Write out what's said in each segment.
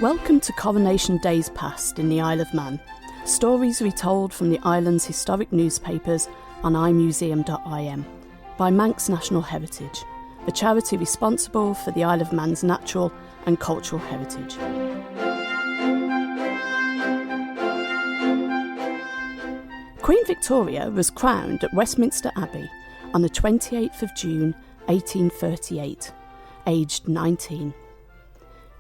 Welcome to Coronation Days Past in the Isle of Man. Stories retold from the island's historic newspapers on imuseum.im by Manx National Heritage, a charity responsible for the Isle of Man's natural and cultural heritage. Queen Victoria was crowned at Westminster Abbey on the 28th of June 1838, aged 19.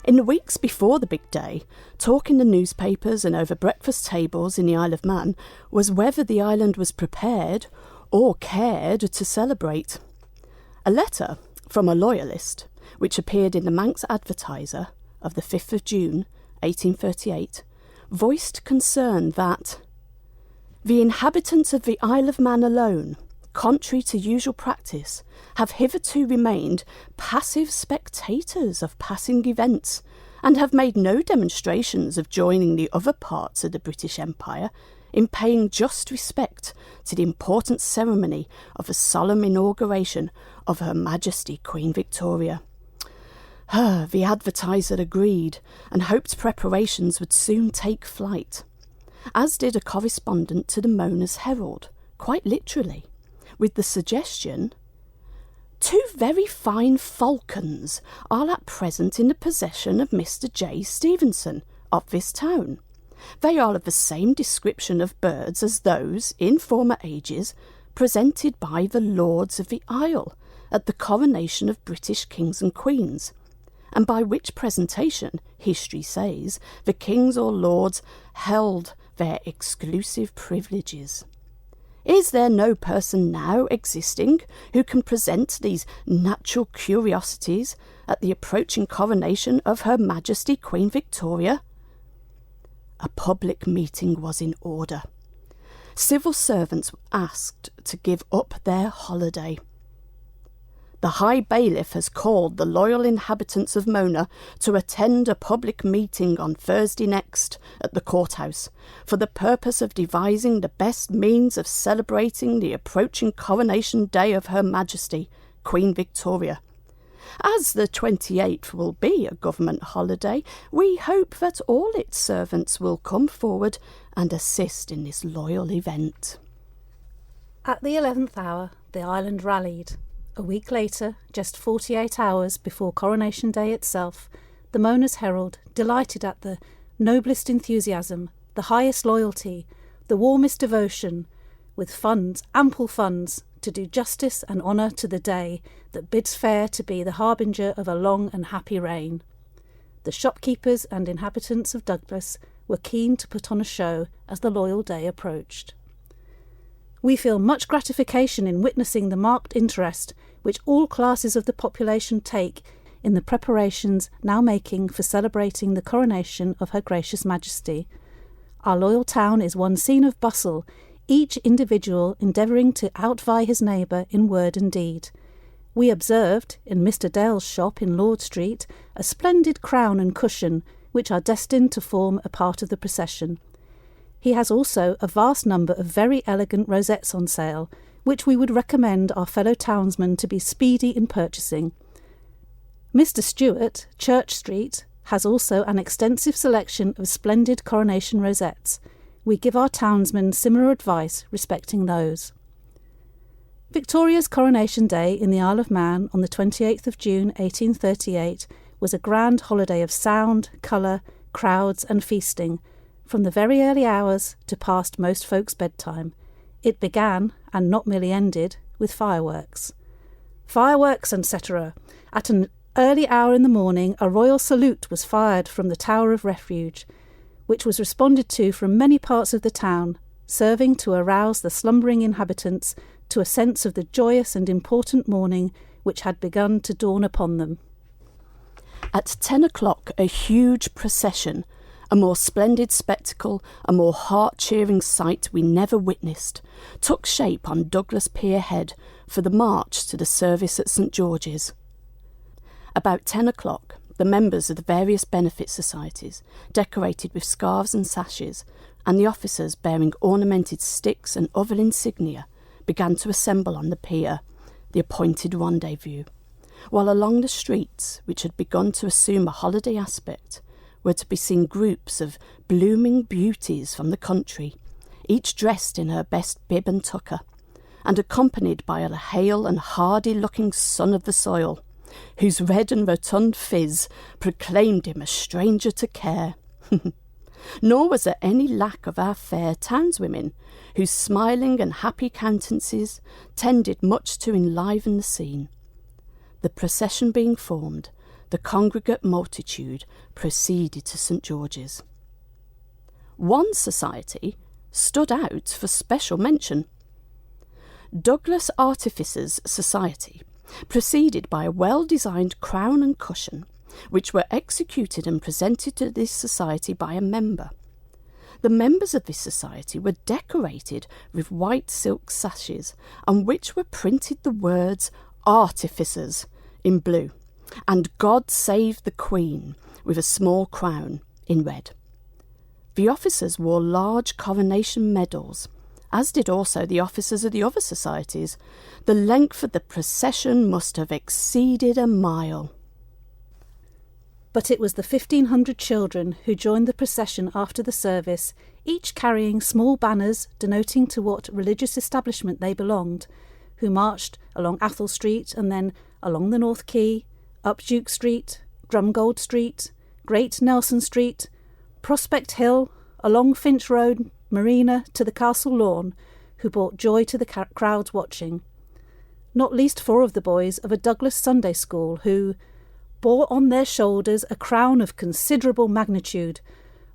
In the weeks before the big day, talk in the newspapers and over breakfast tables in the Isle of Man was whether the island was prepared or cared to celebrate. A letter from a loyalist, which appeared in the Manx Advertiser of the 5th of June 1838, voiced concern that the inhabitants of the Isle of Man alone, contrary to usual practice, have hitherto remained passive spectators of passing events and have made no demonstrations of joining the other parts of the British Empire in paying just respect to the important ceremony of the solemn inauguration of Her Majesty Queen Victoria. The Advertiser agreed and hoped preparations would soon take flight, as did a correspondent to the Mona's Herald, quite literally, with the suggestion, "Two very fine falcons are at present in the possession of Mr. J. Stevenson of this town. They are of the same description of birds as those, in former ages, presented by the Lords of the Isle at the coronation of British kings and queens, and by which presentation, history says, the kings or lords held their exclusive privileges. Is there no person now existing who can present these natural curiosities at the approaching coronation of Her Majesty Queen Victoria?" A public meeting was in order. Civil servants were asked to give up their holiday. "The High Bailiff has called the loyal inhabitants of Mona to attend a public meeting on Thursday next at the courthouse for the purpose of devising the best means of celebrating the approaching coronation day of Her Majesty, Queen Victoria. As the 28th will be a government holiday, we hope that all its servants will come forward and assist in this loyal event." At the 11th hour, the island rallied. A week later, just 48 hours before Coronation Day itself, the Mona's Herald, delighted at the noblest enthusiasm, the highest loyalty, the warmest devotion, with funds, ample funds, to do justice and honour to the day that bids fair to be the harbinger of a long and happy reign. The shopkeepers and inhabitants of Douglas were keen to put on a show as the loyal day approached. We feel much gratification in witnessing the marked interest which all classes of the population take in the preparations now making for celebrating the coronation of Her Gracious Majesty. Our loyal town is one scene of bustle, each individual endeavouring to outvie his neighbour in word and deed. We observed, in Mr. Dale's shop in Lord Street, a splendid crown and cushion, which are destined to form a part of the procession. He has also a vast number of very elegant rosettes on sale, which we would recommend our fellow townsmen to be speedy in purchasing. Mr. Stewart, Church Street, has also an extensive selection of splendid coronation rosettes. We give our townsmen similar advice respecting those. Victoria's Coronation Day in the Isle of Man on the 28th of June 1838 was a grand holiday of sound, colour, crowds and feasting, from the very early hours to past most folks' bedtime. It began, and not merely ended, with fireworks. Fireworks, etc. At an early hour in the morning, a royal salute was fired from the Tower of Refuge, which was responded to from many parts of the town, serving to arouse the slumbering inhabitants to a sense of the joyous and important morning which had begun to dawn upon them. At 10 o'clock, a huge procession, a more splendid spectacle, a more heart-cheering sight we never witnessed, took shape on Douglas Pier Head for the march to the service at St. George's. About 10 o'clock, the members of the various benefit societies, decorated with scarves and sashes, and the officers bearing ornamented sticks and other insignia, began to assemble on the pier, the appointed rendezvous, while along the streets, which had begun to assume a holiday aspect, were to be seen groups of blooming beauties from the country, each dressed in her best bib and tucker, and accompanied by a hale and hardy-looking son of the soil, whose red and rotund phiz proclaimed him a stranger to care. Nor was there any lack of our fair townswomen, whose smiling and happy countenances tended much to enliven the scene. The procession being formed, the congregate multitude proceeded to St. George's. One society stood out for special mention. Douglas Artificers' Society, preceded by a well-designed crown and cushion, which were executed and presented to this society by a member. The members of this society were decorated with white silk sashes, on which were printed the words Artificers in blue, and God Save the Queen with a small crown in red. The officers wore large coronation medals, as did also the officers of the other societies. The length of the procession must have exceeded a mile. But it was the 1,500 children who joined the procession after the service, each carrying small banners denoting to what religious establishment they belonged, who marched along Athol Street and then along the North Quay, up Duke Street, Drumgold Street, Great Nelson Street, Prospect Hill, along Finch Road, Marina to the Castle Lawn, who brought joy to the crowds watching. Not least 4 of the boys of a Douglas Sunday School who bore on their shoulders a crown of considerable magnitude,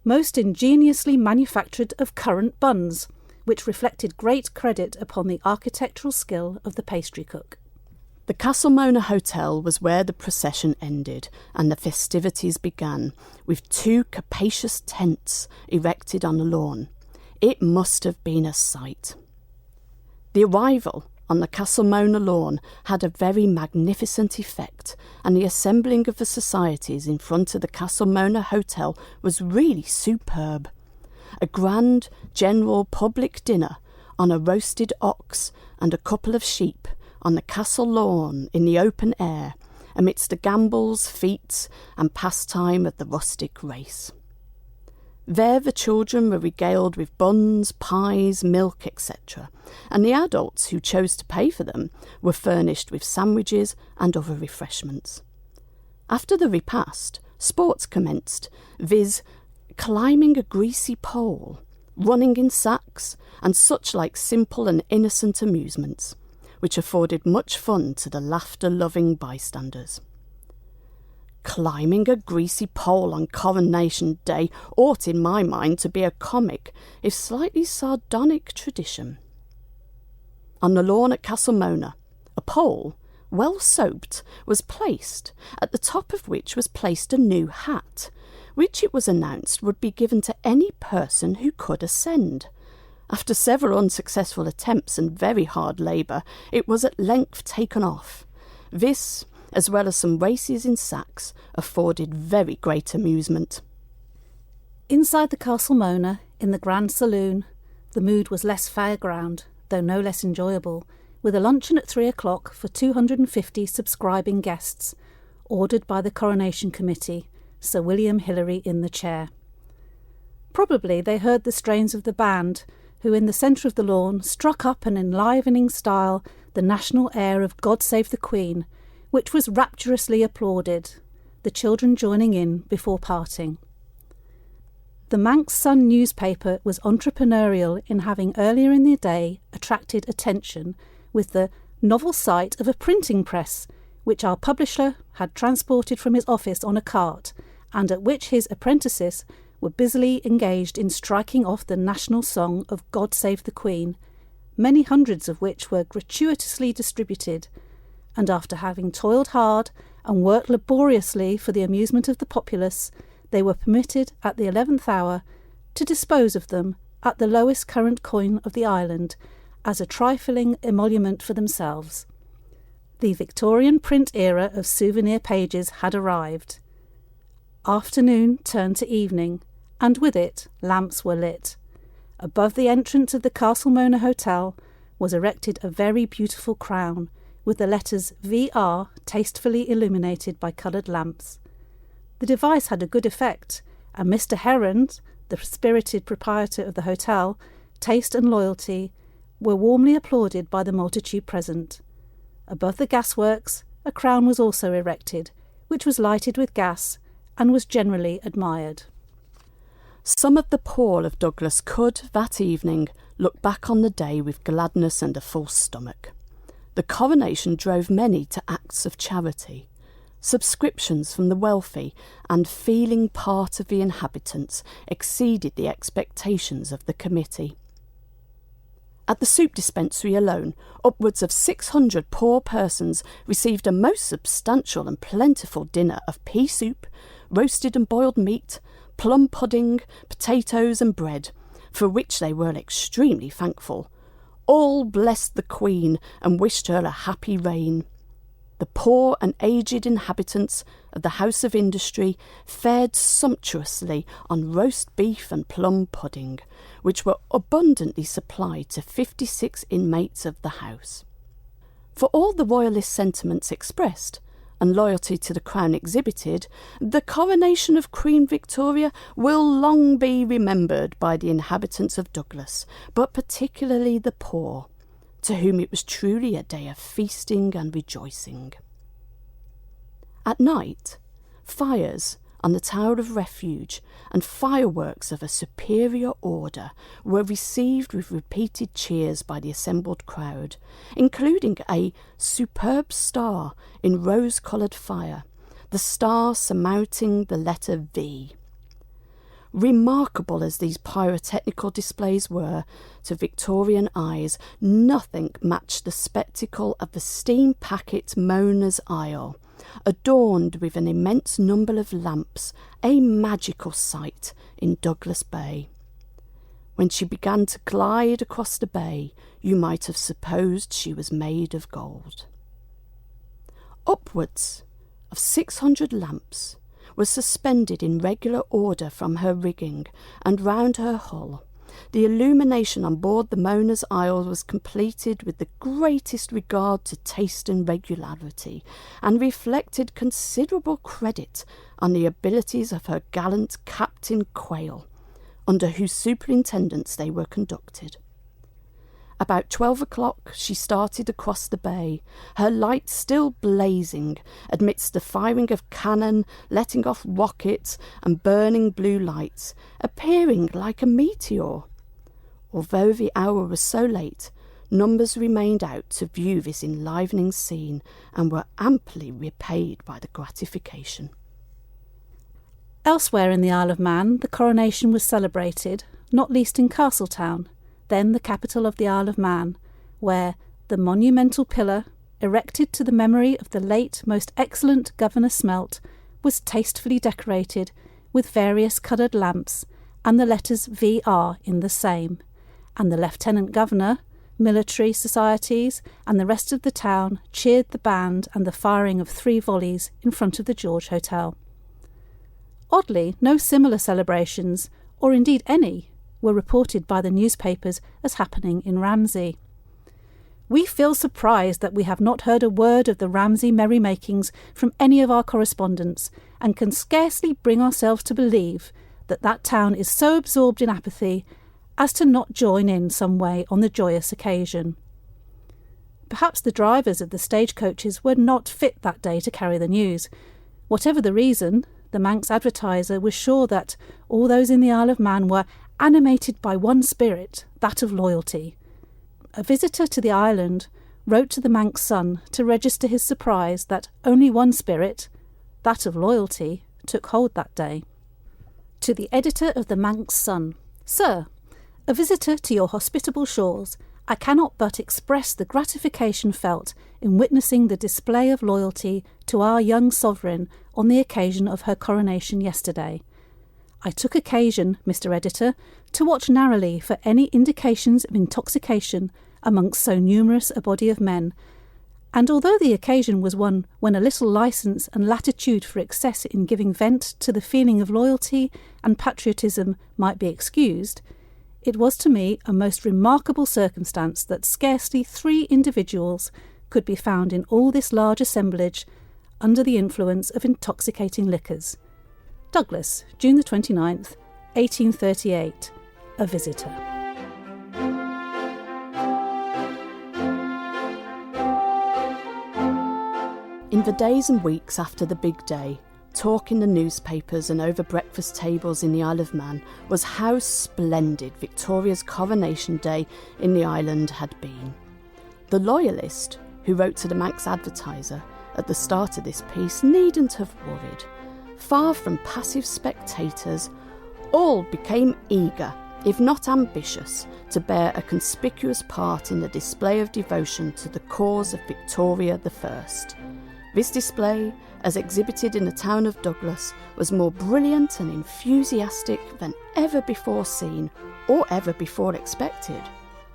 most ingeniously manufactured of currant buns, which reflected great credit upon the architectural skill of the pastry cook. The Castlemaine Hotel was where the procession ended and the festivities began, with 2 capacious tents erected on the lawn. It must have been a sight. The arrival on the Castlemaine lawn had a very magnificent effect, and the assembling of the societies in front of the Castlemaine Hotel was really superb. A grand general public dinner on a roasted ox and a couple of sheep on the castle lawn in the open air, amidst the gambols, feats, and pastime of the rustic race. There the children were regaled with buns, pies, milk, etc., and the adults who chose to pay for them were furnished with sandwiches and other refreshments. After the repast, sports commenced, viz., climbing a greasy pole, running in sacks, and such like simple and innocent amusements, which afforded much fun to the laughter-loving bystanders. Climbing a greasy pole on Coronation Day ought, in my mind, to be a comic, if slightly sardonic tradition. On the lawn at Castlemaine, a pole, well soaped, was placed, at the top of which was placed a new hat, which it was announced would be given to any person who could ascend. After several unsuccessful attempts and very hard labour, it was at length taken off. This, as well as some races in sacks, afforded very great amusement. Inside the Castlemaine, in the Grand Saloon, the mood was less fairground, though no less enjoyable, with a luncheon at 3 o'clock for 250 subscribing guests, ordered by the Coronation Committee, Sir William Hillary in the chair. Probably they heard the strains of the band, who in the centre of the lawn struck up an enlivening style the national air of God Save the Queen, which was rapturously applauded, the children joining in before parting. The Manx Sun newspaper was entrepreneurial in having earlier in the day attracted attention with the novel sight of a printing press, which our publisher had transported from his office on a cart, and at which his apprentices were busily engaged in striking off the national song of God Save the Queen, many hundreds of which were gratuitously distributed, and after having toiled hard and worked laboriously for the amusement of the populace, they were permitted at the 11th hour to dispose of them at the lowest current coin of the island as a trifling emolument for themselves. The Victorian print era of souvenir pages had arrived. Afternoon turned to evening, and with it lamps were lit. Above the entrance of the Castlemaine Hotel was erected a very beautiful crown, with the letters VR tastefully illuminated by coloured lamps. The device had a good effect, and Mr. Heron, the spirited proprietor of the hotel, taste and loyalty, were warmly applauded by the multitude present. Above the gasworks, a crown was also erected, which was lighted with gas and was generally admired. Some of the poor of Douglas could, that evening, look back on the day with gladness and a full stomach. The coronation drove many to acts of charity. Subscriptions from the wealthy and feeling part of the inhabitants exceeded the expectations of the committee. At the soup dispensary alone, upwards of 600 poor persons received a most substantial and plentiful dinner of pea soup, roasted and boiled meat, plum pudding, potatoes and bread, for which they were extremely thankful. All blessed the Queen and wished her a happy reign. The poor and aged inhabitants of the House of Industry fared sumptuously on roast beef and plum pudding, which were abundantly supplied to 56 inmates of the house. For all the royalist sentiments expressed, and loyalty to the Crown exhibited, the coronation of Queen Victoria will long be remembered by the inhabitants of Douglas, but particularly the poor, to whom it was truly a day of feasting and rejoicing. At night, fires on the Tower of Refuge and fireworks of a superior order were received with repeated cheers by the assembled crowd, including a superb star in rose-coloured fire, the star surmounting the letter V. Remarkable as these pyrotechnical displays were, to Victorian eyes, nothing matched the spectacle of the steam packet Mona's Isle, adorned with an immense number of lamps, a magical sight in Douglas Bay. When she began to glide across the bay, you might have supposed she was made of gold. Upwards of 600 lamps was suspended in regular order from her rigging and round her hull. The illumination on board the Mona's Isle was completed with the greatest regard to taste and regularity, and reflected considerable credit on the abilities of her gallant Captain Quayle, under whose superintendence they were conducted. About 12 o'clock she started across the bay, her lights still blazing amidst the firing of cannon, letting off rockets and burning blue lights, appearing like a meteor. Although the hour was so late, numbers remained out to view this enlivening scene and were amply repaid by the gratification. Elsewhere in the Isle of Man, the coronation was celebrated, not least in Castletown, then the capital of the Isle of Man, where the monumental pillar, erected to the memory of the late most excellent Governor Smelt, was tastefully decorated with various coloured lamps and the letters VR in the same, and the Lieutenant Governor, military societies and the rest of the town cheered the band and the firing of 3 volleys in front of the George Hotel. Oddly, no similar celebrations, or indeed any, were reported by the newspapers as happening in Ramsey. We feel surprised that we have not heard a word of the Ramsey merrymakings from any of our correspondents, and can scarcely bring ourselves to believe that that town is so absorbed in apathy as to not join in some way on the joyous occasion. Perhaps the drivers of the stagecoaches were not fit that day to carry the news. Whatever the reason, the Manx Advertiser was sure that all those in the Isle of Man were animated by one spirit, that of loyalty. A visitor to the island wrote to the Manx Sun to register his surprise that only one spirit, that of loyalty, took hold that day. To the editor of the Manx Sun, Sir, a visitor to your hospitable shores, I cannot but express the gratification felt in witnessing the display of loyalty to our young sovereign on the occasion of her coronation yesterday. I took occasion, Mr. Editor, to watch narrowly for any indications of intoxication amongst so numerous a body of men, and although the occasion was one when a little licence and latitude for excess in giving vent to the feeling of loyalty and patriotism might be excused, it was to me a most remarkable circumstance that scarcely 3 individuals could be found in all this large assemblage under the influence of intoxicating liquors. Douglas, June the 29th, 1838. A visitor. In the days and weeks after the big day, talk in the newspapers and over breakfast tables in the Isle of Man was how splendid Victoria's Coronation Day in the island had been. The loyalist who wrote to the Manx Advertiser at the start of this piece needn't have worried. Far from passive spectators, all became eager, if not ambitious, to bear a conspicuous part in the display of devotion to the cause of Victoria I. This display, as exhibited in the town of Douglas, was more brilliant and enthusiastic than ever before seen or ever before expected.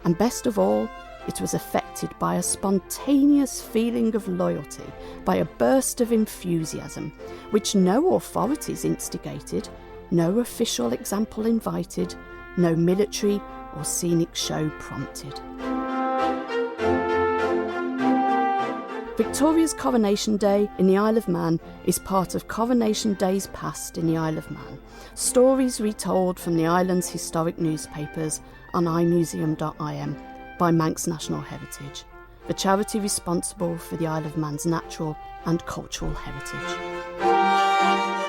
And best of all, it was affected by a spontaneous feeling of loyalty, by a burst of enthusiasm, which no authorities instigated, no official example invited, no military or scenic show prompted. Victoria's Coronation Day in the Isle of Man is part of Coronation Days Past in the Isle of Man, stories retold from the island's historic newspapers on imuseum.im by Manx National Heritage, the charity responsible for the Isle of Man's natural and cultural heritage.